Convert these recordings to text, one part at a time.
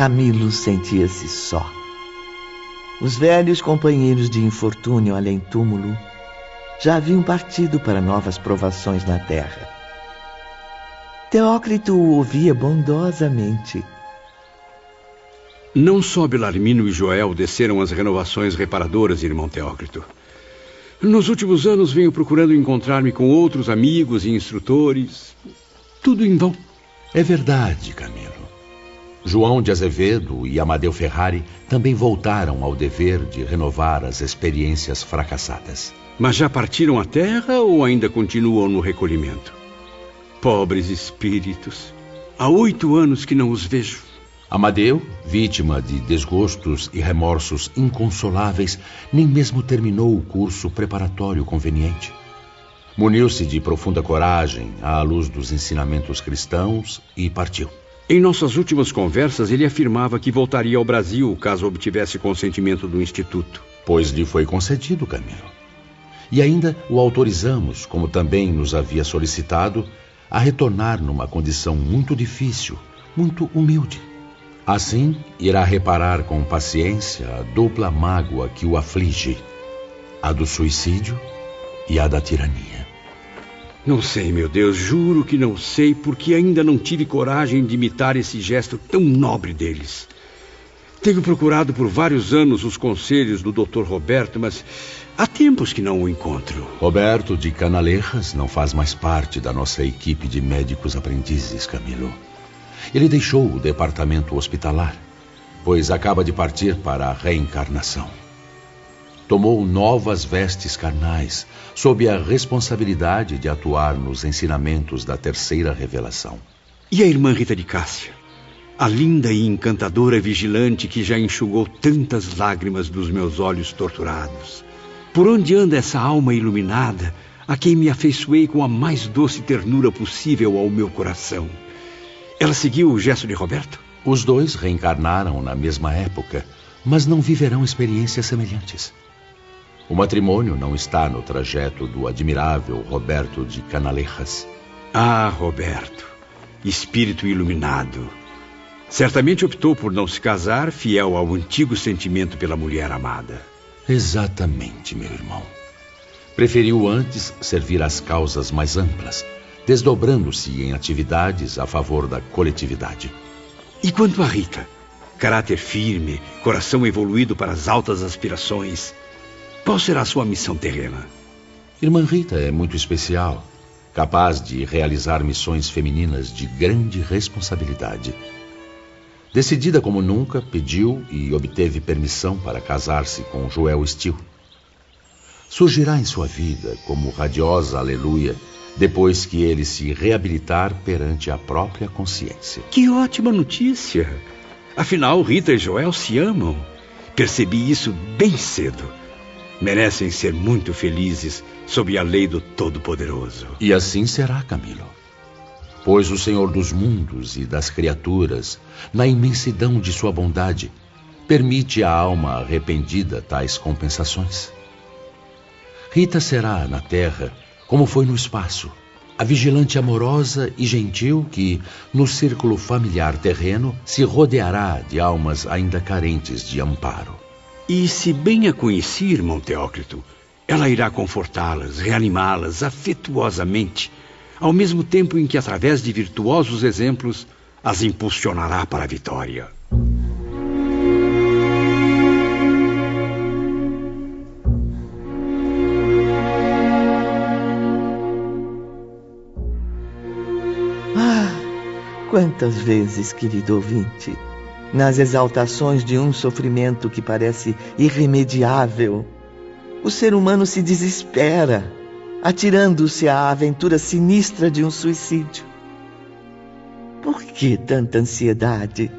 Camilo sentia-se só. Os velhos companheiros de infortúnio além-túmulo já haviam partido para novas provações na terra. Teócrito o ouvia bondosamente. Não só Belarmino e Joel desceram as renovações reparadoras, irmão Teócrito. Nos últimos anos venho procurando encontrar-me com outros amigos e instrutores. Tudo em vão. É verdade, Camilo. João de Azevedo e Amadeu Ferrari também voltaram ao dever de renovar as experiências fracassadas. Mas já partiram à terra ou ainda continuam no recolhimento? Pobres espíritos. Há 8 anos que não os vejo. Amadeu, vítima de desgostos e remorsos inconsoláveis, nem mesmo terminou o curso preparatório conveniente. Muniu-se de profunda coragem à luz dos ensinamentos cristãos e partiu. Em nossas últimas conversas, ele afirmava que voltaria ao Brasil caso obtivesse consentimento do Instituto. Pois lhe foi concedido, Camilo. E ainda o autorizamos, como também nos havia solicitado, a retornar numa condição muito difícil, muito humilde. Assim, irá reparar com paciência a dupla mágoa que o aflige, a do suicídio e a da tirania. Não sei, meu Deus, juro que não sei, porque ainda não tive coragem de imitar esse gesto tão nobre deles. Tenho procurado por vários anos os conselhos do Dr. Roberto, mas há tempos que não o encontro. Roberto de Canalejas não faz mais parte da nossa equipe de médicos aprendizes, Camilo. Ele deixou o departamento hospitalar, pois acaba de partir para a reencarnação. Tomou novas vestes carnais, sob a responsabilidade de atuar nos ensinamentos da terceira revelação. E a irmã Rita de Cássia? A linda e encantadora vigilante que já enxugou tantas lágrimas dos meus olhos torturados. Por onde anda essa alma iluminada, a quem me afeiçoei com a mais doce ternura possível ao meu coração? Ela seguiu o gesto de Roberto? Os dois reencarnaram na mesma época, mas não viverão experiências semelhantes. O matrimônio não está no trajeto do admirável Roberto de Canalejas. Ah, Roberto, espírito iluminado. Certamente optou por não se casar, fiel ao antigo sentimento pela mulher amada. Exatamente, meu irmão. Preferiu antes servir às causas mais amplas, desdobrando-se em atividades a favor da coletividade. E quanto a Rita? Caráter firme, coração evoluído para as altas aspirações. Qual será a sua missão terrena? Irmã Rita é muito especial, capaz de realizar missões femininas de grande responsabilidade. Decidida como nunca, pediu e obteve permissão para casar-se com Joel Steele. Surgirá em sua vida como radiosa aleluia, depois que ele se reabilitar perante a própria consciência. Que ótima notícia! Afinal, Rita e Joel se amam. Percebi isso bem cedo. Merecem ser muito felizes sob a lei do Todo-Poderoso. E assim será, Camilo. Pois o Senhor dos mundos e das criaturas, na imensidão de sua bondade, permite à alma arrependida tais compensações. Rita será na terra como foi no espaço, a vigilante amorosa e gentil que, no círculo familiar terreno, se rodeará de almas ainda carentes de amparo. E se bem a conheci, irmão Teócrito, ela irá confortá-las, reanimá-las afetuosamente, ao mesmo tempo em que, através de virtuosos exemplos, as impulsionará para a vitória. Quantas vezes, querido ouvinte, nas exaltações de um sofrimento que parece irremediável, o ser humano se desespera, atirando-se à aventura sinistra de um suicídio. Por que tanta ansiedade,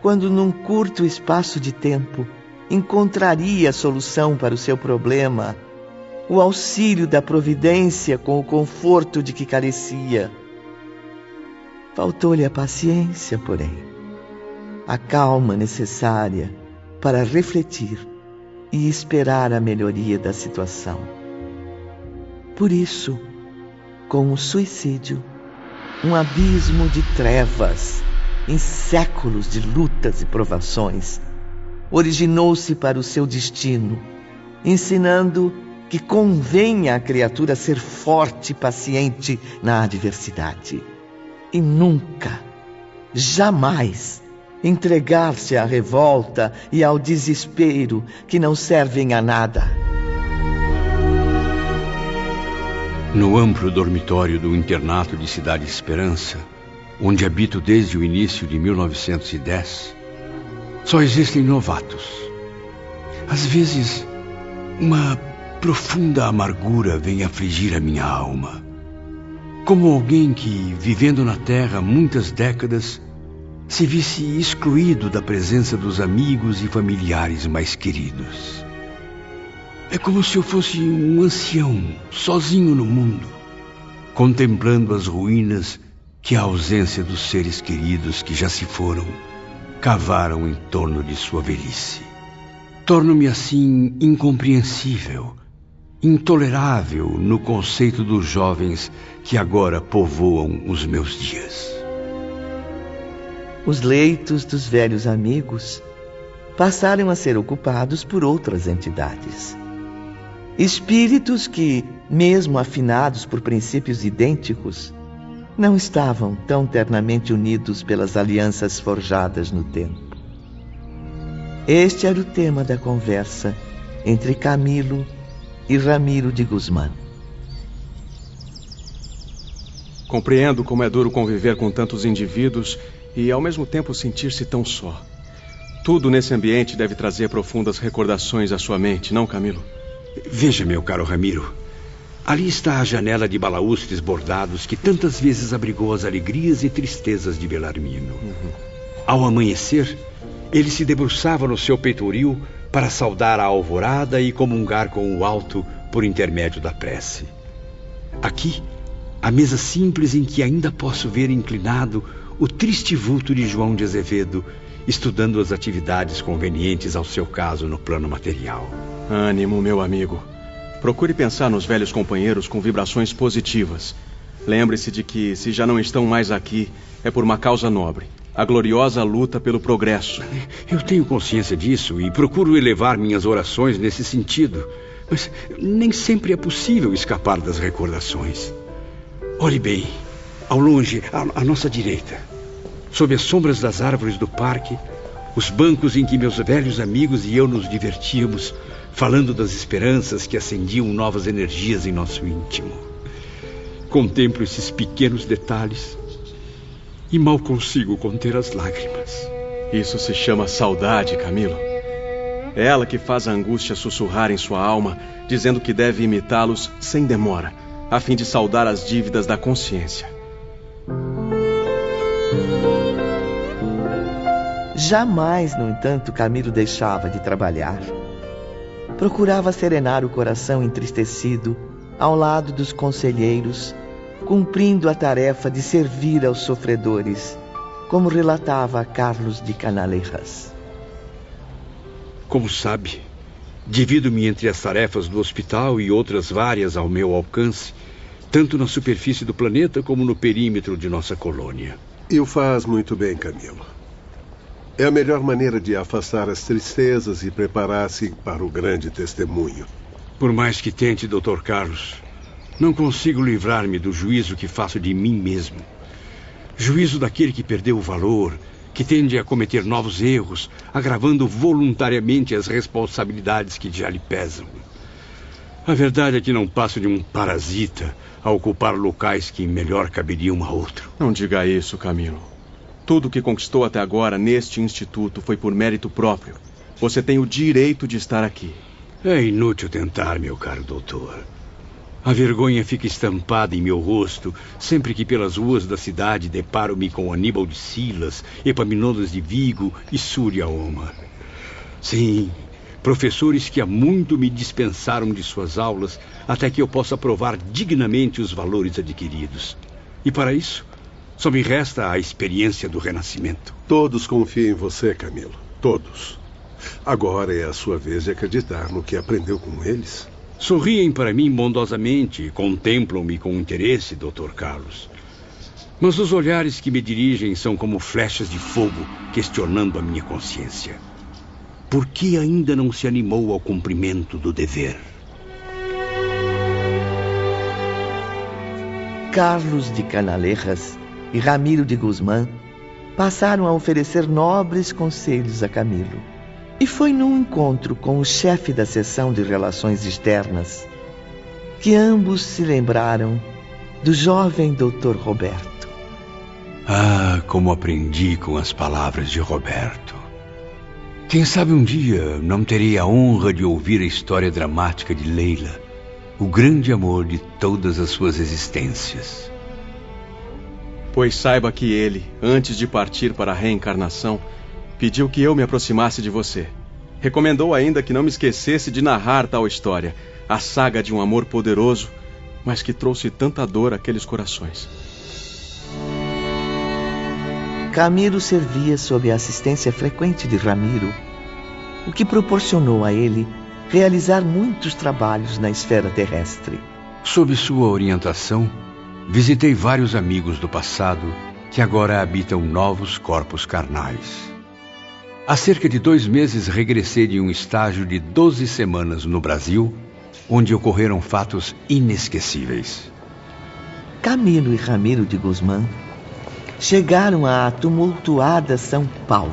quando num curto espaço de tempo encontraria a solução para o seu problema, o auxílio da providência com o conforto de que carecia? Faltou-lhe a paciência, porém, a calma necessária para refletir e esperar a melhoria da situação. Por isso, com o suicídio, um abismo de trevas em séculos de lutas e provações, originou-se para o seu destino, ensinando que convém à criatura ser forte e paciente na adversidade e nunca, jamais entregar-se à revolta e ao desespero que não servem a nada. No amplo dormitório do internato de Cidade Esperança, onde habito desde o início de 1910, só existem novatos. Às vezes, uma profunda amargura vem afligir a minha alma. Como alguém que, vivendo na Terra muitas décadas, se visse excluído da presença dos amigos e familiares mais queridos. É como se eu fosse um ancião, sozinho no mundo, contemplando as ruínas que a ausência dos seres queridos que já se foram cavaram em torno de sua velhice. Torno-me assim incompreensível, intolerável no conceito dos jovens que agora povoam os meus dias. Os leitos dos velhos amigos passaram a ser ocupados por outras entidades. Espíritos que, mesmo afinados por princípios idênticos, não estavam tão ternamente unidos pelas alianças forjadas no tempo. Este era o tema da conversa entre Camilo e Ramiro de Guzmán. Compreendo como é duro conviver com tantos indivíduos e, ao mesmo tempo, sentir-se tão só. Tudo nesse ambiente deve trazer profundas recordações à sua mente, não, Camilo? Veja, meu caro Ramiro. Ali está a janela de balaústres bordados que tantas vezes abrigou as alegrias e tristezas de Belarmino. Ao amanhecer, ele se debruçava no seu peitoril para saudar a alvorada e comungar com o alto por intermédio da prece. Aqui, a mesa simples em que ainda posso ver inclinado o triste vulto de João de Azevedo, estudando as atividades convenientes ao seu caso no plano material. Ânimo, meu amigo. Procure pensar nos velhos companheiros com vibrações positivas. Lembre-se de que, se já não estão mais aqui, é por uma causa nobre. A gloriosa luta pelo progresso. Eu tenho consciência disso e procuro elevar minhas orações nesse sentido. Mas nem sempre é possível escapar das recordações. Olhe bem, ao longe, à nossa direita, sob as sombras das árvores do parque, os bancos em que meus velhos amigos e eu nos divertíamos, falando das esperanças que acendiam novas energias em nosso íntimo. Contemplo esses pequenos detalhes e mal consigo conter as lágrimas. Isso se chama saudade, Camilo. É ela que faz a angústia sussurrar em sua alma, dizendo que deve imitá-los sem demora, a fim de saldar as dívidas da consciência. Jamais, no entanto, Camilo deixava de trabalhar. Procurava serenar o coração entristecido ao lado dos conselheiros, cumprindo a tarefa de servir aos sofredores, como relatava Carlos de Canalejas. Como sabe, divido-me entre as tarefas do hospital e outras várias ao meu alcance, tanto na superfície do planeta como no perímetro de nossa colônia. E o faz muito bem, Camilo. É a melhor maneira de afastar as tristezas e preparar-se para o grande testemunho. Por mais que tente, Dr. Carlos, não consigo livrar-me do juízo que faço de mim mesmo. Juízo daquele que perdeu o valor, que tende a cometer novos erros, agravando voluntariamente as responsabilidades que já lhe pesam. A verdade é que não passo de um parasita a ocupar locais que melhor caberiam a outro. Não diga isso, Camilo. Tudo que conquistou até agora neste instituto foi por mérito próprio. Você tem o direito de estar aqui. É inútil tentar, meu caro doutor. A vergonha fica estampada em meu rosto sempre que pelas ruas da cidade deparo-me com Aníbal de Silas, Epaminondas de Vigo e Súria Omar. Sim, professores que há muito me dispensaram de suas aulas até que eu possa provar dignamente os valores adquiridos. E para isso, só me resta a experiência do renascimento. Todos confiam em você, Camilo. Todos. Agora é a sua vez de acreditar no que aprendeu com eles. Sorriem para mim bondosamente e contemplam-me com interesse, Dr. Carlos. Mas os olhares que me dirigem são como flechas de fogo, questionando a minha consciência. Por que ainda não se animou ao cumprimento do dever? Carlos de Canalejas e Ramiro de Guzmán passaram a oferecer nobres conselhos a Camilo. E foi num encontro com o chefe da seção de Relações Externas que ambos se lembraram do jovem Dr. Roberto. Ah, como aprendi com as palavras de Roberto. Quem sabe um dia não terei a honra de ouvir a história dramática de Leila, o grande amor de todas as suas existências. Pois saiba que ele, antes de partir para a reencarnação, pediu que eu me aproximasse de você. Recomendou ainda que não me esquecesse de narrar tal história, a saga de um amor poderoso, mas que trouxe tanta dor àqueles corações. Camilo servia sob a assistência frequente de Ramiro, o que proporcionou a ele realizar muitos trabalhos na esfera terrestre. Sob sua orientação, visitei vários amigos do passado que agora habitam novos corpos carnais. Há cerca de 2 meses regressei de um estágio de 12 semanas no Brasil, onde ocorreram fatos inesquecíveis. Camilo e Ramiro de Guzmán chegaram à tumultuada São Paulo,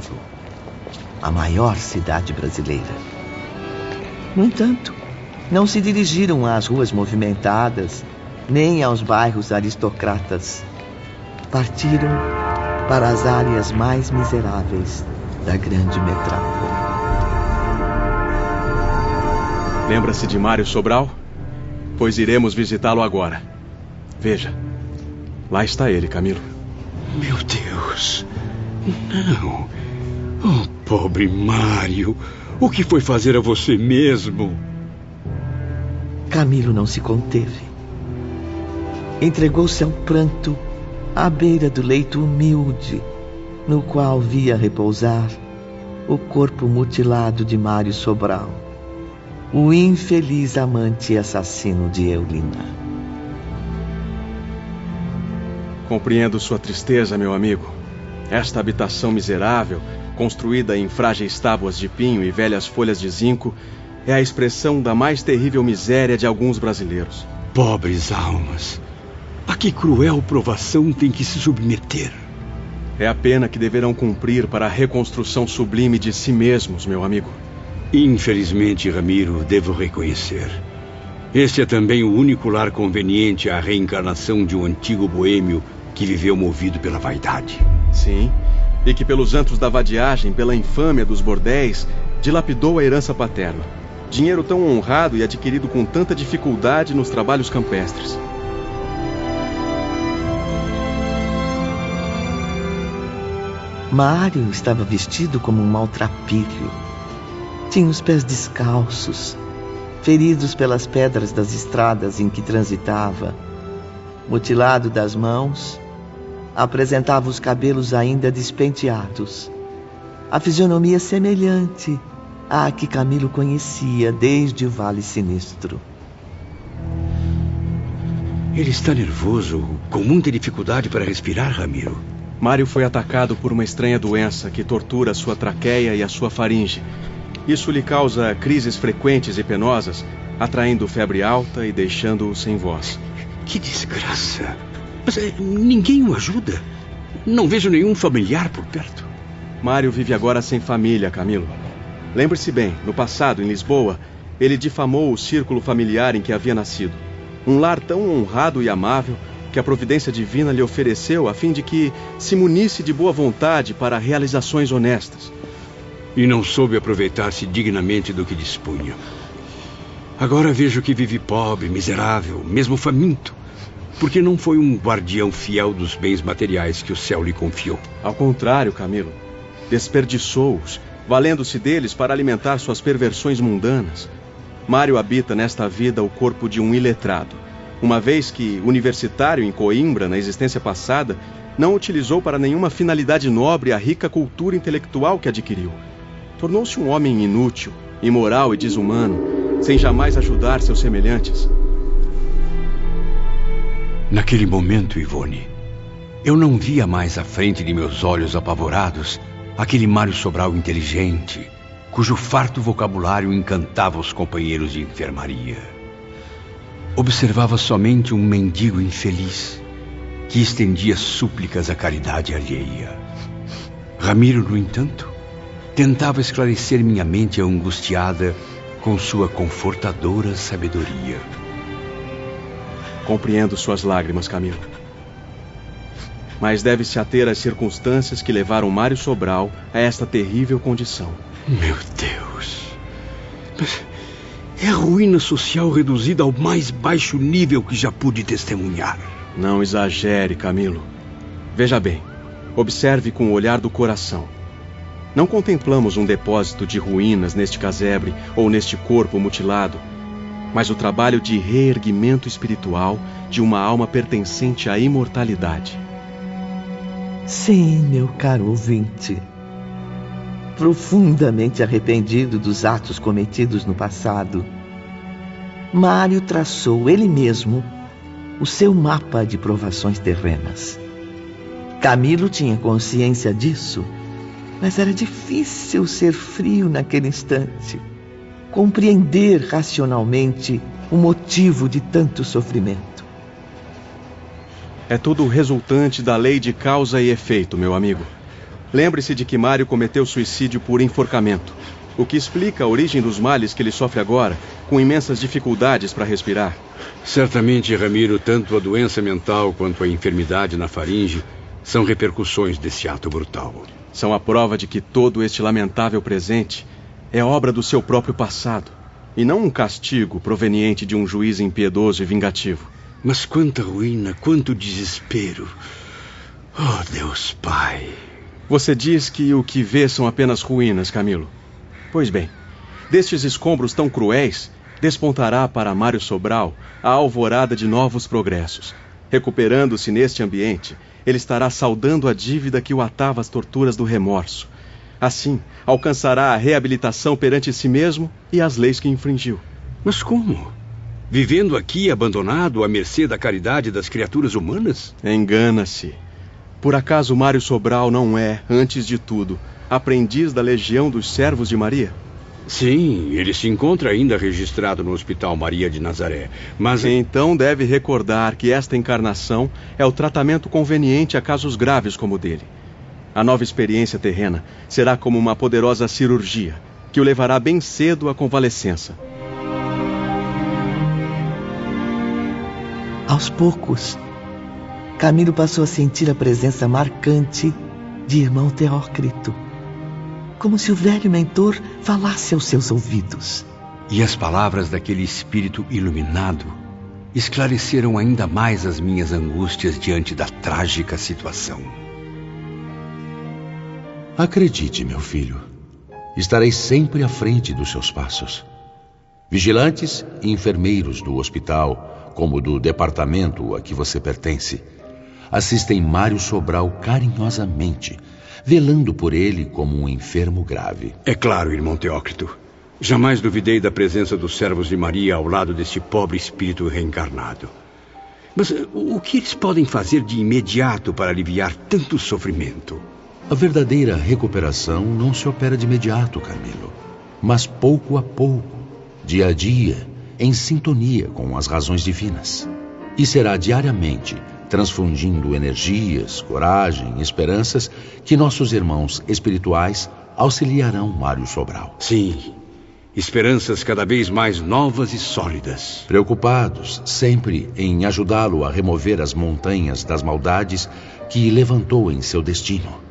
a maior cidade brasileira. No entanto, não se dirigiram às ruas movimentadas, nem aos bairros aristocratas. Partiram para as áreas mais miseráveis da grande metrópole. Lembra-se de Mário Sobral? Pois iremos visitá-lo agora. Veja, lá está ele, Camilo. Meu Deus, não. Oh, pobre Mário, o que foi fazer a você mesmo? Camilo não se conteve. Entregou-se ao pranto à beira do leito humilde, no qual via repousar o corpo mutilado de Mário Sobral, o infeliz amante e assassino de Eulina. Compreendo sua tristeza, meu amigo. Esta habitação miserável, construída em frágeis tábuas de pinho e velhas folhas de zinco, é a expressão da mais terrível miséria de alguns brasileiros. Pobres almas, a que cruel provação tem que se submeter? É a pena que deverão cumprir para a reconstrução sublime de si mesmos, meu amigo. Infelizmente, Ramiro, devo reconhecer. Este é também o único lar conveniente à reencarnação de um antigo boêmio que viveu movido pela vaidade. Sim, e que pelos antros da vadiagem, pela infâmia dos bordéis, dilapidou a herança paterna. Dinheiro tão honrado e adquirido com tanta dificuldade nos trabalhos campestres. Mário estava vestido como um maltrapilho. Tinha os pés descalços, feridos pelas pedras das estradas em que transitava. Mutilado das mãos, apresentava os cabelos ainda despenteados. A fisionomia semelhante à que Camilo conhecia desde o Vale Sinistro. Ele está nervoso, com muita dificuldade para respirar, Ramiro. Mário foi atacado por uma estranha doença que tortura sua traqueia e a sua faringe. Isso lhe causa crises frequentes e penosas, atraindo febre alta e deixando-o sem voz. Que desgraça! Mas ninguém o ajuda? Não vejo nenhum familiar por perto. Mário vive agora sem família, Camilo. Lembre-se bem, no passado, em Lisboa, ele difamou o círculo familiar em que havia nascido. Um lar tão honrado e amável que a providência divina lhe ofereceu a fim de que se munisse de boa vontade para realizações honestas. E não soube aproveitar-se dignamente do que dispunha. Agora vejo que vive pobre, miserável, mesmo faminto, porque não foi um guardião fiel dos bens materiais que o céu lhe confiou. Ao contrário, Camilo, desperdiçou-os, valendo-se deles para alimentar suas perversões mundanas. Mário habita nesta vida o corpo de um iletrado, uma vez que, universitário em Coimbra, na existência passada, não utilizou para nenhuma finalidade nobre a rica cultura intelectual que adquiriu. Tornou-se um homem inútil, imoral e desumano, sem jamais ajudar seus semelhantes. Naquele momento, Ivone, eu não via mais à frente de meus olhos apavorados aquele Mário Sobral inteligente, cujo farto vocabulário encantava os companheiros de enfermaria. Observava somente um mendigo infeliz que estendia súplicas à caridade alheia. Ramiro, no entanto, tentava esclarecer minha mente angustiada com sua confortadora sabedoria. Compreendo suas lágrimas, Camilo. Mas deve-se ater às circunstâncias que levaram Mário Sobral a esta terrível condição. Meu Deus! É a ruína social reduzida ao mais baixo nível que já pude testemunhar. Não exagere, Camilo. Veja bem, observe com o olhar do coração. Não contemplamos um depósito de ruínas neste casebre ou neste corpo mutilado, mas o trabalho de reerguimento espiritual de uma alma pertencente à imortalidade. Sim, meu caro ouvinte. Profundamente arrependido dos atos cometidos no passado, Mário traçou ele mesmo o seu mapa de provações terrenas. Camilo tinha consciência disso, mas era difícil ser frio naquele instante, compreender racionalmente o motivo de tanto sofrimento. É tudo resultante da lei de causa e efeito, meu amigo. Lembre-se de que Mário cometeu suicídio por enforcamento, o que explica a origem dos males que ele sofre agora, com imensas dificuldades para respirar. Certamente, Ramiro, tanto a doença mental quanto a enfermidade na faringe são repercussões desse ato brutal. São a prova de que todo este lamentável presente é obra do seu próprio passado, e não um castigo proveniente de um juiz impiedoso e vingativo. Mas quanta ruína, quanto desespero! Oh, Deus Pai! Você diz que o que vê são apenas ruínas, Camilo. Pois bem, destes escombros tão cruéis, despontará para Mário Sobral a alvorada de novos progressos. Recuperando-se neste ambiente, ele estará saldando a dívida que o atava às torturas do remorso. Assim, alcançará a reabilitação perante si mesmo e as leis que infringiu. Mas como? Vivendo aqui abandonado à mercê da caridade das criaturas humanas? Engana-se. Por acaso Mário Sobral não é, antes de tudo, aprendiz da Legião dos Servos de Maria? Sim, ele se encontra ainda registrado no Hospital Maria de Nazaré, mas... Então deve recordar que esta encarnação é o tratamento conveniente a casos graves como o dele. A nova experiência terrena será como uma poderosa cirurgia, que o levará bem cedo à convalescença. Aos poucos, Camilo passou a sentir a presença marcante de irmão Teócrito, como se o velho mentor falasse aos seus ouvidos. E as palavras daquele espírito iluminado esclareceram ainda mais as minhas angústias diante da trágica situação. Acredite, meu filho, estarei sempre à frente dos seus passos. Vigilantes e enfermeiros do hospital, como do departamento a que você pertence, assistem Mário Sobral carinhosamente, velando por ele como um enfermo grave. É claro, irmão Teócrito. Jamais duvidei da presença dos servos de Maria ao lado deste pobre espírito reencarnado. Mas o que eles podem fazer de imediato para aliviar tanto sofrimento? A verdadeira recuperação não se opera de imediato, Camilo, mas pouco a pouco, dia a dia, em sintonia com as razões divinas. E será diariamente, transfundindo energias, coragem e esperanças, que nossos irmãos espirituais auxiliarão Mário Sobral. Sim, esperanças cada vez mais novas e sólidas. Preocupados sempre em ajudá-lo a remover as montanhas das maldades que levantou em seu destino.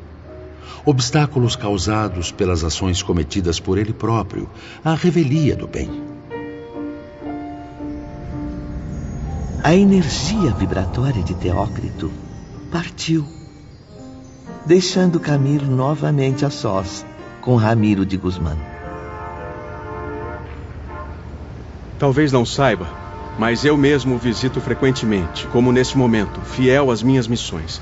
Obstáculos causados pelas ações cometidas por ele próprio, à revelia do bem. A energia vibratória de Teócrito partiu, deixando Camilo novamente a sós com Ramiro de Guzmán. Talvez não saiba, mas eu mesmo o visito frequentemente, como neste momento, fiel às minhas missões.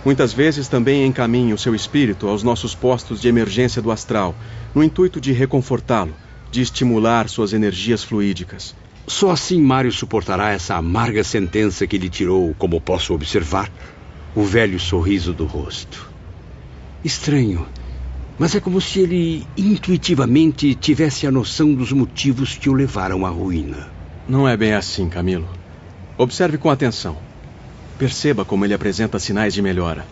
Muitas vezes também encaminho seu espírito aos nossos postos de emergência do astral, no intuito de reconfortá-lo, de estimular suas energias fluídicas. Só assim Mário suportará essa amarga sentença que lhe tirou, como posso observar. o velho sorriso do rosto. Estranho, mas é como se ele intuitivamente tivesse a noção dos motivos que o levaram à ruína. Não é bem assim, Camilo. Observe com atenção. Perceba como ele apresenta sinais de melhora.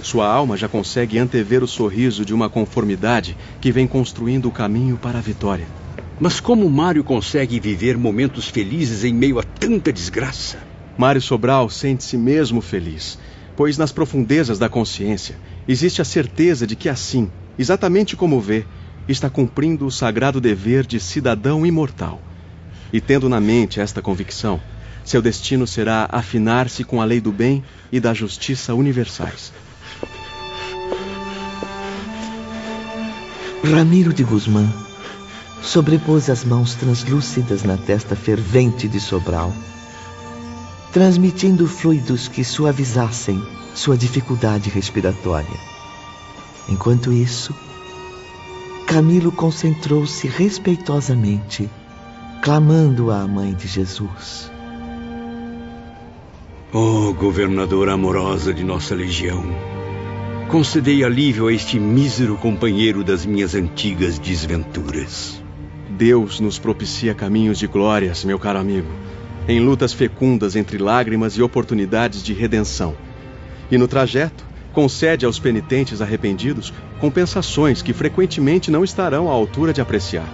Sua alma já consegue antever o sorriso de uma conformidade que vem construindo o caminho para a vitória. Mas como Mário consegue viver momentos felizes em meio a tanta desgraça? Mário Sobral sente-se mesmo feliz, pois nas profundezas da consciência existe a certeza de que assim, exatamente como vê, está cumprindo o sagrado dever de cidadão imortal. E tendo na mente esta convicção, seu destino será afinar-se com a lei do bem e da justiça universais. Ramiro de Guzmán sobrepôs as mãos translúcidas na testa fervente de Sobral, transmitindo fluidos que suavizassem sua dificuldade respiratória. Enquanto isso, Camilo concentrou-se respeitosamente, clamando à Mãe de Jesus. Oh, governadora amorosa de nossa legião, concedei alívio a este mísero companheiro das minhas antigas desventuras. Deus nos propicia caminhos de glórias, meu caro amigo, em lutas fecundas entre lágrimas e oportunidades de redenção. E no trajeto, concede aos penitentes arrependidos compensações que frequentemente não estarão à altura de apreciar.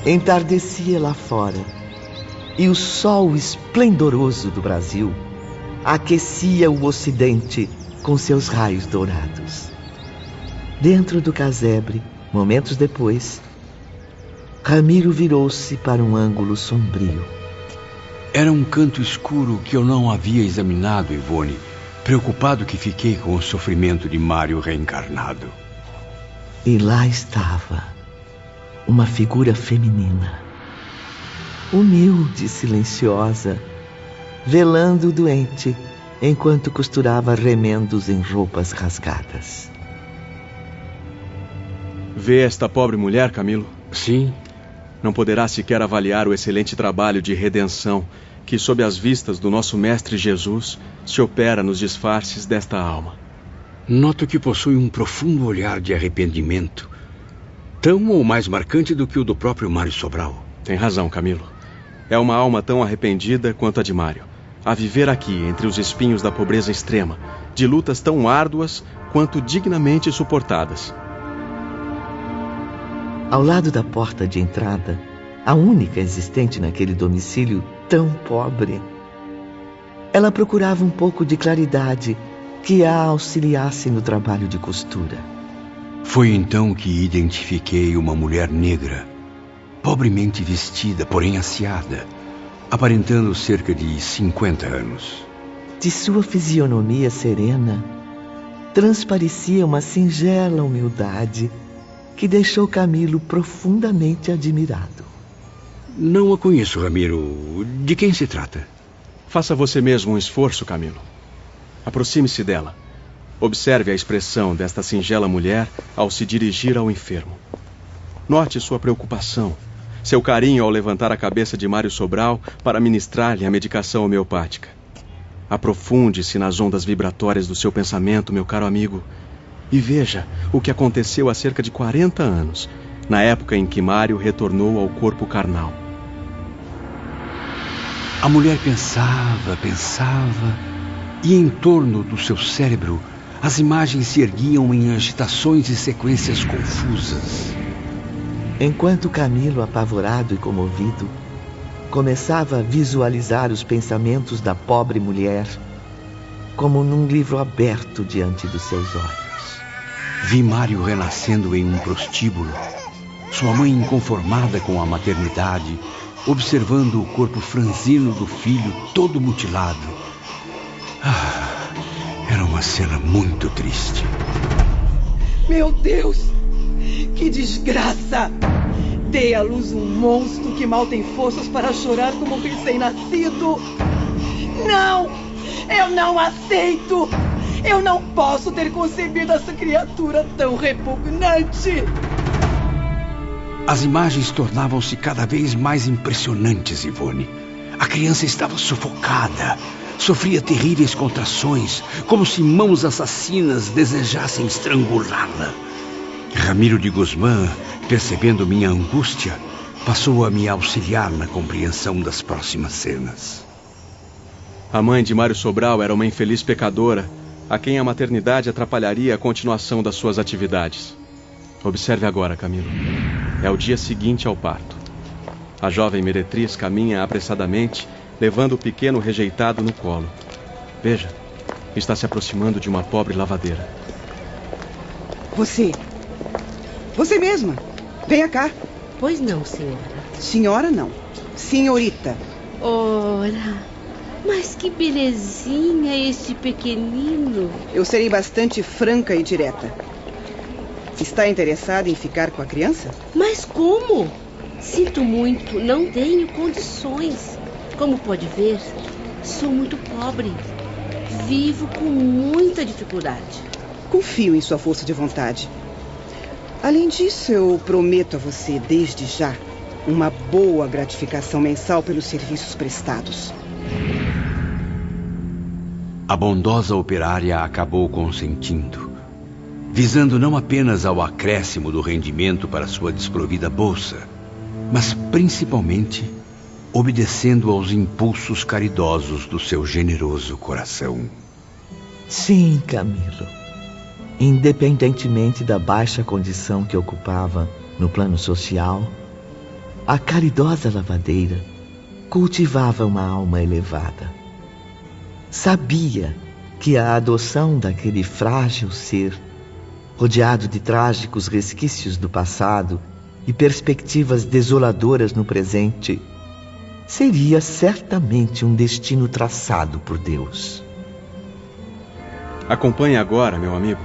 Entardecia lá fora, e o sol esplendoroso do Brasil aquecia o ocidente com seus raios dourados. Dentro do casebre, momentos depois, Ramiro virou-se para um ângulo sombrio. Era um canto escuro que eu não havia examinado, Ivone, preocupado que fiquei com o sofrimento de Mário reencarnado. E lá estava uma figura feminina, humilde e silenciosa, velando o doente enquanto costurava remendos em roupas rasgadas. Vê esta pobre mulher, Camilo? Sim. Não poderá sequer avaliar o excelente trabalho de redenção que, sob as vistas do nosso Mestre Jesus, se opera nos disfarces desta alma. Noto que possui um profundo olhar de arrependimento, tão ou mais marcante do que o do próprio Mário Sobral. Tem razão, Camilo. É uma alma tão arrependida quanto a de Mário, a viver aqui entre os espinhos da pobreza extrema, de lutas tão árduas quanto dignamente suportadas. Ao lado da porta de entrada, a única existente naquele domicílio tão pobre, ela procurava um pouco de claridade que a auxiliasse no trabalho de costura. Foi então que identifiquei uma mulher negra, pobremente vestida, porém asseada, aparentando cerca de 50 anos. De sua fisionomia serena, transparecia uma singela humildade que deixou Camilo profundamente admirado. Não a conheço, Ramiro. De quem se trata? Faça você mesmo um esforço, Camilo. Aproxime-se dela. Observe a expressão desta singela mulher ao se dirigir ao enfermo. Note sua preocupação, seu carinho ao levantar a cabeça de Mário Sobral para ministrar-lhe a medicação homeopática. Aprofunde-se nas ondas vibratórias do seu pensamento, meu caro amigo, e veja o que aconteceu há cerca de 40 anos, na época em que Mário retornou ao corpo carnal. A mulher pensava, e em torno do seu cérebro as imagens se erguiam em agitações e sequências confusas. Enquanto Camilo, apavorado e comovido, começava a visualizar os pensamentos da pobre mulher, como num livro aberto diante dos seus olhos. Vi Mário renascendo em um prostíbulo, sua mãe inconformada com a maternidade, observando o corpo franzino do filho todo mutilado. Era uma cena muito triste. Meu Deus! Que desgraça! Dei à luz um monstro que mal tem forças para chorar como um recém-nascido. Não! Eu não aceito! Eu não posso ter concebido essa criatura tão repugnante! As imagens tornavam-se cada vez mais impressionantes, Ivone. A criança estava sufocada. Sofria terríveis contrações, como se mãos assassinas desejassem estrangulá-la. Ramiro de Guzmán, percebendo minha angústia, passou a me auxiliar na compreensão das próximas cenas. A mãe de Mário Sobral era uma infeliz pecadora, a quem a maternidade atrapalharia a continuação das suas atividades. Observe agora, Camilo. É o dia seguinte ao parto. A jovem meretriz caminha apressadamente, levando o pequeno rejeitado no colo. Veja, está se aproximando de uma pobre lavadeira. Você mesma. Venha cá. Pois não, senhora. Senhora não. Senhorita. Ora, mas que belezinha este pequenino. Eu serei bastante franca e direta. Está interessada em ficar com a criança? Mas como? Sinto muito, não tenho condições. Como pode ver, sou muito pobre. Vivo com muita dificuldade. Confio em sua força de vontade. Além disso, eu prometo a você, desde já, uma boa gratificação mensal pelos serviços prestados. A bondosa operária acabou consentindo, visando não apenas ao acréscimo do rendimento para sua desprovida bolsa, mas principalmente obedecendo aos impulsos caridosos do seu generoso coração. Sim, Camilo. Independentemente da baixa condição que ocupava no plano social, a caridosa lavadeira cultivava uma alma elevada. Sabia que a adoção daquele frágil ser, rodeado de trágicos resquícios do passado e perspectivas desoladoras no presente, seria certamente um destino traçado por Deus. Acompanhe agora, meu amigo,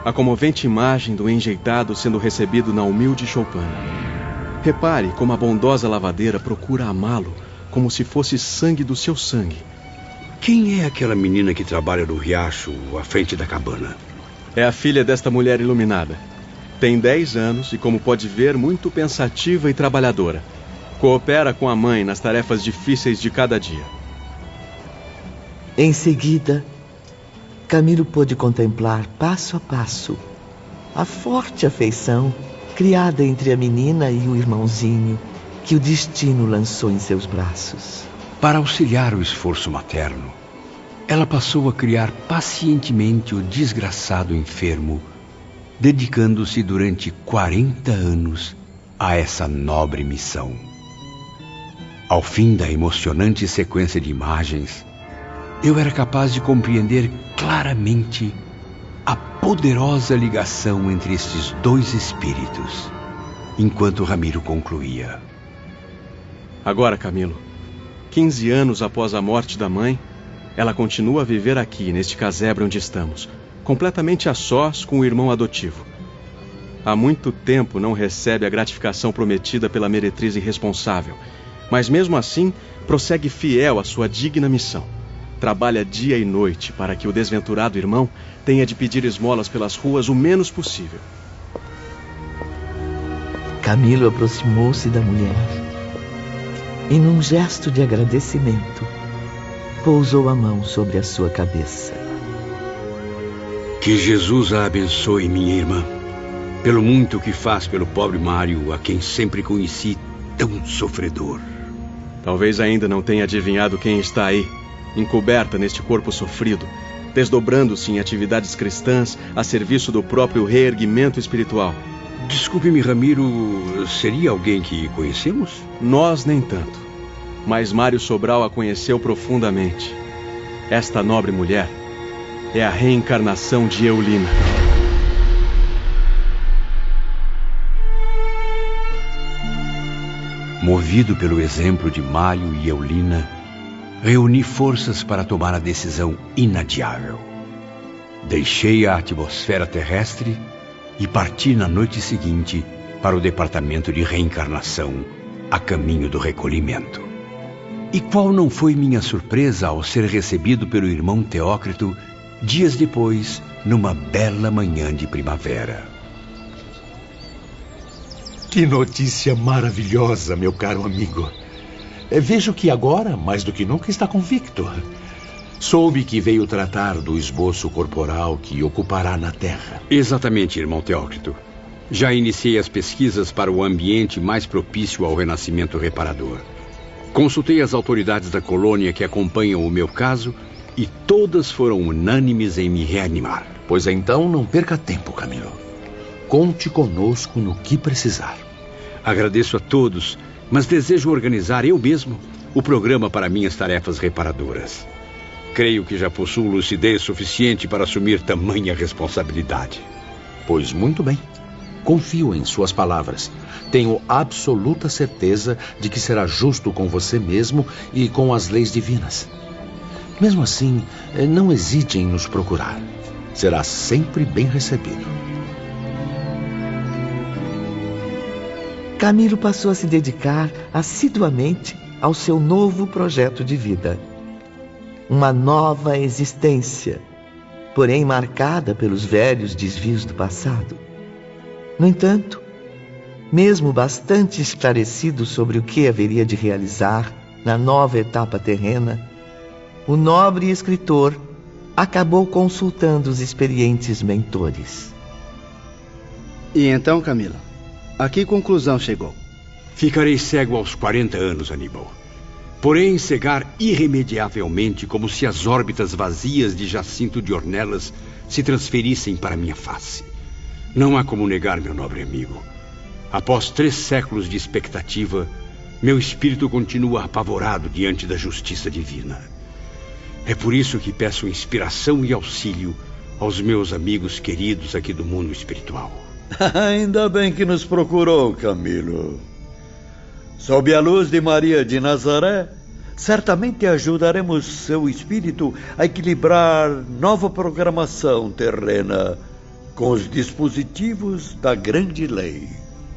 a comovente imagem do enjeitado sendo recebido na humilde choupana. Repare como a bondosa lavadeira procura amá-lo como se fosse sangue do seu sangue. Quem é aquela menina que trabalha no riacho à frente da cabana? É a filha desta mulher iluminada. Tem 10 anos e, como pode ver, muito pensativa e trabalhadora. Coopera com a mãe nas tarefas difíceis de cada dia. Em seguida, Camilo pôde contemplar passo a passo a forte afeição criada entre a menina e o irmãozinho que o destino lançou em seus braços. Para auxiliar o esforço materno, ela passou a criar pacientemente o desgraçado enfermo, dedicando-se durante 40 anos a essa nobre missão. Ao fim da emocionante sequência de imagens, eu era capaz de compreender claramente a poderosa ligação entre estes dois espíritos, enquanto Ramiro concluía. Agora, Camilo, 15 anos após a morte da mãe, ela continua a viver aqui, neste casebre onde estamos, completamente a sós com o irmão adotivo. Há muito tempo não recebe a gratificação prometida pela meretriz irresponsável, mas mesmo assim prossegue fiel à sua digna missão. Trabalha dia e noite para que o desventurado irmão tenha de pedir esmolas pelas ruas o menos possível. Camilo aproximou-se da mulher e, num gesto de agradecimento, pousou a mão sobre a sua cabeça. Que Jesus a abençoe, minha irmã, pelo muito que faz pelo pobre Mário, a quem sempre conheci tão sofredor. Talvez ainda não tenha adivinhado quem está aí, encoberta neste corpo sofrido, desdobrando-se em atividades cristãs a serviço do próprio reerguimento espiritual. Desculpe-me, Ramiro, seria alguém que conhecemos? Nós nem tanto, mas Mário Sobral a conheceu profundamente. Esta nobre mulher é a reencarnação de Eulina. Movido pelo exemplo de Mário e Eulina, reuni forças para tomar a decisão inadiável. Deixei a atmosfera terrestre e parti na noite seguinte para o departamento de reencarnação, a caminho do recolhimento. E qual não foi minha surpresa ao ser recebido pelo irmão Teócrito dias depois, numa bela manhã de primavera. Que notícia maravilhosa, meu caro amigo. Vejo que agora, mais do que nunca, está convicto. Soube que veio tratar do esboço corporal que ocupará na Terra. Exatamente, irmão Teócrito. Já iniciei as pesquisas para o ambiente mais propício ao renascimento reparador. Consultei as autoridades da colônia que acompanham o meu caso e todas foram unânimes em me reanimar. Pois então não perca tempo, Camilo. Conte conosco no que precisar. Agradeço a todos, mas desejo organizar eu mesmo o programa para minhas tarefas reparadoras. Creio que já possuo lucidez suficiente para assumir tamanha responsabilidade. Pois muito bem. Confio em suas palavras. Tenho absoluta certeza de que será justo com você mesmo e com as leis divinas. Mesmo assim, não hesite em nos procurar. Será sempre bem recebido. Camilo passou a se dedicar assiduamente ao seu novo projeto de vida. Uma nova existência, porém marcada pelos velhos desvios do passado. No entanto, mesmo bastante esclarecido sobre o que haveria de realizar na nova etapa terrena, o nobre escritor acabou consultando os experientes mentores. E então, Camilo, a que conclusão chegou? Ficarei cego aos 40 anos, Aníbal. Porém, cegar irremediavelmente, como se as órbitas vazias de Jacinto de Ornelas se transferissem para minha face. Não há como negar, meu nobre amigo. Após 3 séculos de expectativa, meu espírito continua apavorado diante da justiça divina. É por isso que peço inspiração e auxílio aos meus amigos queridos aqui do mundo espiritual. Ainda bem que nos procurou, Camilo. Sob a luz de Maria de Nazaré, certamente ajudaremos seu espírito a equilibrar nova programação terrena com os dispositivos da grande lei.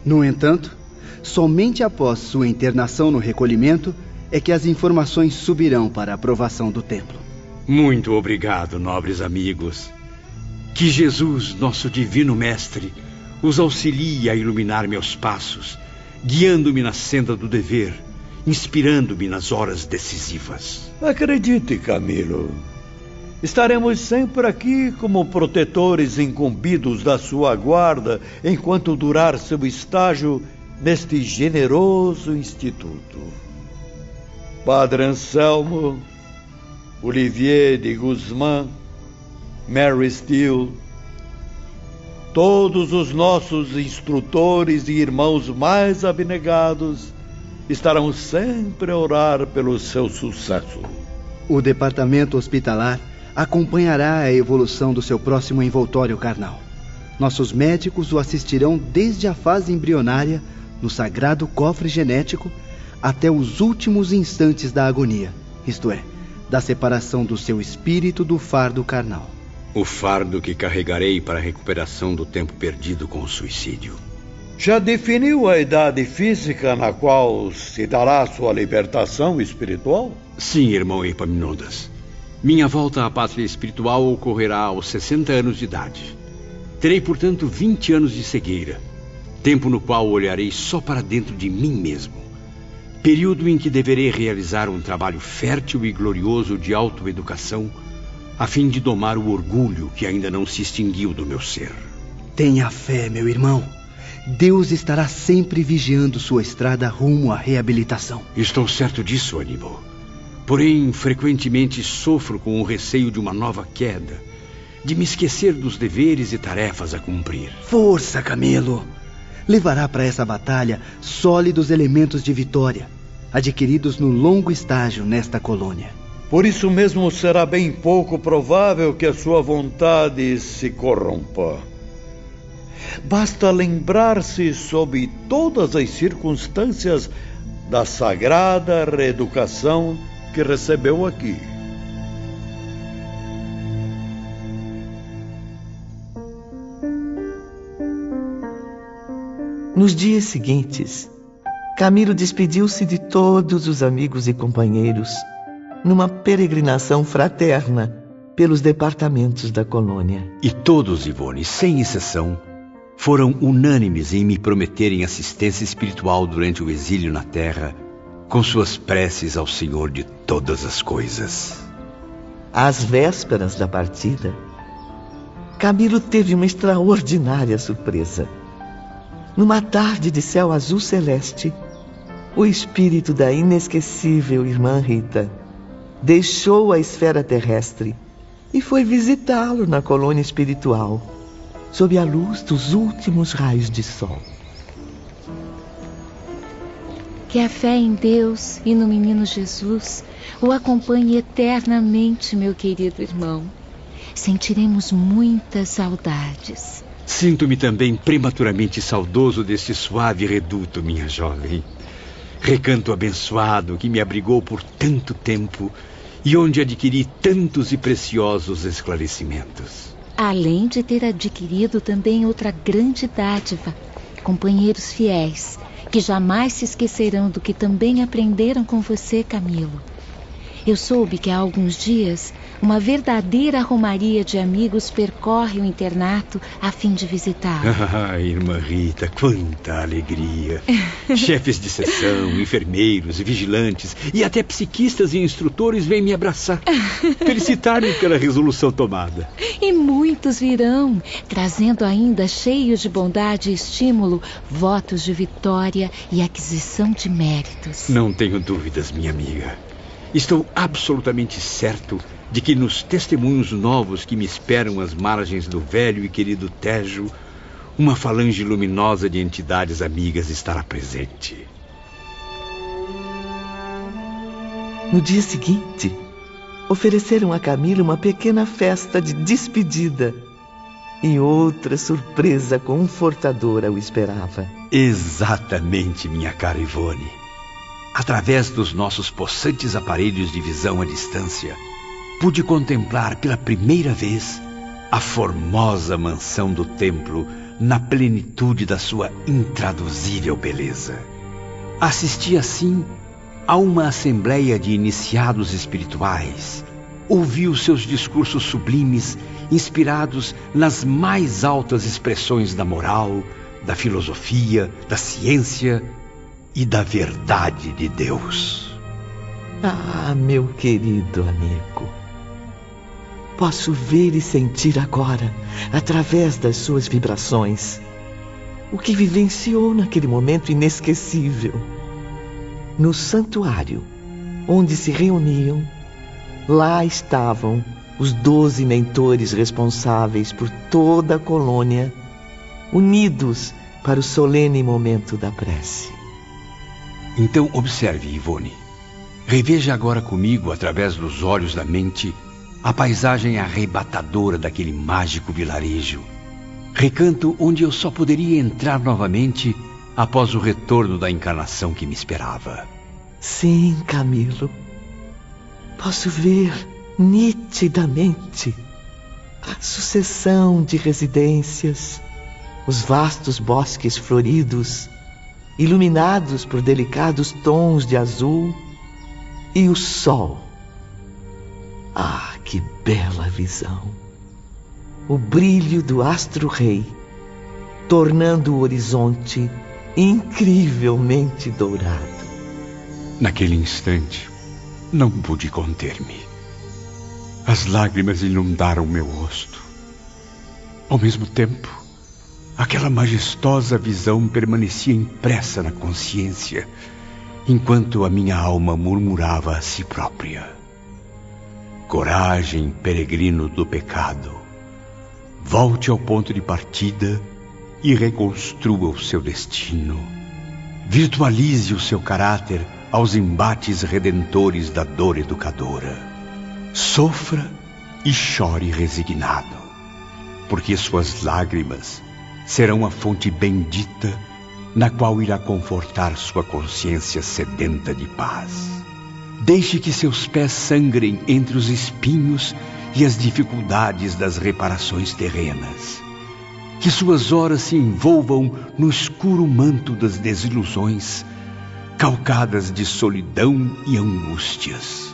No entanto, somente após sua internação no recolhimento é que as informações subirão para a aprovação do templo. Muito obrigado, nobres amigos. Que Jesus, nosso divino mestre, os auxilie a iluminar meus passos, guiando-me na senda do dever, inspirando-me nas horas decisivas. Acredite, Camilo. Estaremos sempre aqui como protetores incumbidos da sua guarda enquanto durar seu estágio neste generoso instituto. Padre Anselmo, Olivier de Guzmán, Mary Steele, todos os nossos instrutores e irmãos mais abnegados estarão sempre a orar pelo seu sucesso. O departamento hospitalar acompanhará a evolução do seu próximo envoltório carnal. Nossos médicos o assistirão desde a fase embrionária, no sagrado cofre genético, até os últimos instantes da agonia, isto é, da separação do seu espírito do fardo carnal. O fardo que carregarei para a recuperação do tempo perdido com o suicídio. Já definiu a idade física na qual se dará sua libertação espiritual? Sim, irmão Epaminondas. Minha volta à pátria espiritual ocorrerá aos 60 anos de idade. Terei, portanto, 20 anos de cegueira, tempo no qual olharei só para dentro de mim mesmo. Período em que deverei realizar um trabalho fértil e glorioso de autoeducação, a fim de domar o orgulho que ainda não se extinguiu do meu ser. Tenha fé, meu irmão. Deus estará sempre vigiando sua estrada rumo à reabilitação. Estou certo disso, Aníbal. Porém, frequentemente sofro com o receio de uma nova queda, de me esquecer dos deveres e tarefas a cumprir. Força, Camilo! Levará para essa batalha sólidos elementos de vitória, adquiridos no longo estágio nesta colônia. Por isso mesmo será bem pouco provável que a sua vontade se corrompa. Basta lembrar-se sob todas as circunstâncias da sagrada reeducação que recebeu aqui. Nos dias seguintes, Camilo despediu-se de todos os amigos e companheiros numa peregrinação fraterna pelos departamentos da colônia. E todos, Ivone, sem exceção, foram unânimes em me prometerem assistência espiritual durante o exílio na Terra com suas preces ao Senhor de todas as coisas. Às vésperas da partida, Camilo teve uma extraordinária surpresa. Numa tarde de céu azul celeste, o espírito da inesquecível irmã Rita deixou a esfera terrestre e foi visitá-lo na colônia espiritual, sob a luz dos últimos raios de sol. Que a fé em Deus e no menino Jesus o acompanhe eternamente, meu querido irmão. Sentiremos muitas saudades. Sinto-me também prematuramente saudoso deste suave reduto, minha jovem. Recanto abençoado que me abrigou por tanto tempo e onde adquiri tantos e preciosos esclarecimentos. Além de ter adquirido também outra grande dádiva, companheiros fiéis, que jamais se esquecerão do que também aprenderam com você, Camilo. Eu soube que há alguns dias uma verdadeira romaria de amigos percorre o internato a fim de visitá-lo. Ah, irmã Rita, quanta alegria! Chefes de seção, enfermeiros, vigilantes e até psiquistas e instrutores vêm me abraçar, felicitar-me pela resolução tomada. E muitos virão, trazendo ainda, cheios de bondade e estímulo, votos de vitória e aquisição de méritos. Não tenho dúvidas, minha amiga. Estou absolutamente certo de que nos testemunhos novos que me esperam às margens do velho e querido Tejo, uma falange luminosa de entidades amigas estará presente. No dia seguinte, ofereceram a Camilo uma pequena festa de despedida e outra surpresa confortadora o esperava. Exatamente, minha cara Ivone. Através dos nossos possantes aparelhos de visão à distância, pude contemplar pela primeira vez a formosa mansão do templo na plenitude da sua intraduzível beleza. Assisti assim a uma assembleia de iniciados espirituais, ouvi os seus discursos sublimes inspirados nas mais altas expressões da moral, da filosofia, da ciência e da verdade de Deus. Ah, meu querido amigo, posso ver e sentir agora, através das suas vibrações, o que vivenciou naquele momento inesquecível. No santuário, onde se reuniam, lá estavam os 12 mentores responsáveis por toda a colônia, unidos para o solene momento da prece. Então observe, Ivone. Reveja agora comigo, através dos olhos da mente, a paisagem arrebatadora daquele mágico vilarejo. Recanto onde eu só poderia entrar novamente após o retorno da encarnação que me esperava. Sim, Camilo. Posso ver nitidamente a sucessão de residências, os vastos bosques floridos, iluminados por delicados tons de azul, e o sol. Ah, que bela visão! O brilho do astro-rei, tornando o horizonte incrivelmente dourado. Naquele instante, não pude conter-me. As lágrimas inundaram meu rosto. Ao mesmo tempo, aquela majestosa visão permanecia impressa na consciência, enquanto a minha alma murmurava a si própria: coragem, peregrino do pecado, volte ao ponto de partida e reconstrua o seu destino. Virtualize o seu caráter aos embates redentores da dor educadora. Sofra e chore resignado, porque suas lágrimas serão a fonte bendita na qual irá confortar sua consciência sedenta de paz. Deixe que seus pés sangrem entre os espinhos e as dificuldades das reparações terrenas. Que suas horas se envolvam no escuro manto das desilusões, calcadas de solidão e angústias.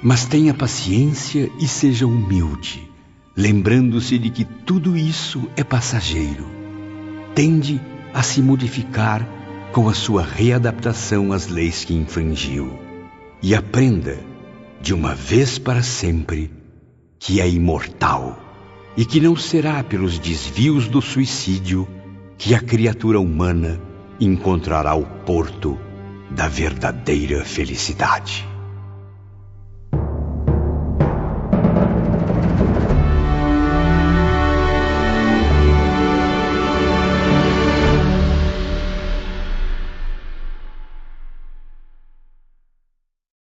Mas tenha paciência e seja humilde, lembrando-se de que tudo isso é passageiro. Tende a se modificar com a sua readaptação às leis que infringiu. E aprenda, de uma vez para sempre, que é imortal e que não será pelos desvios do suicídio que a criatura humana encontrará o porto da verdadeira felicidade.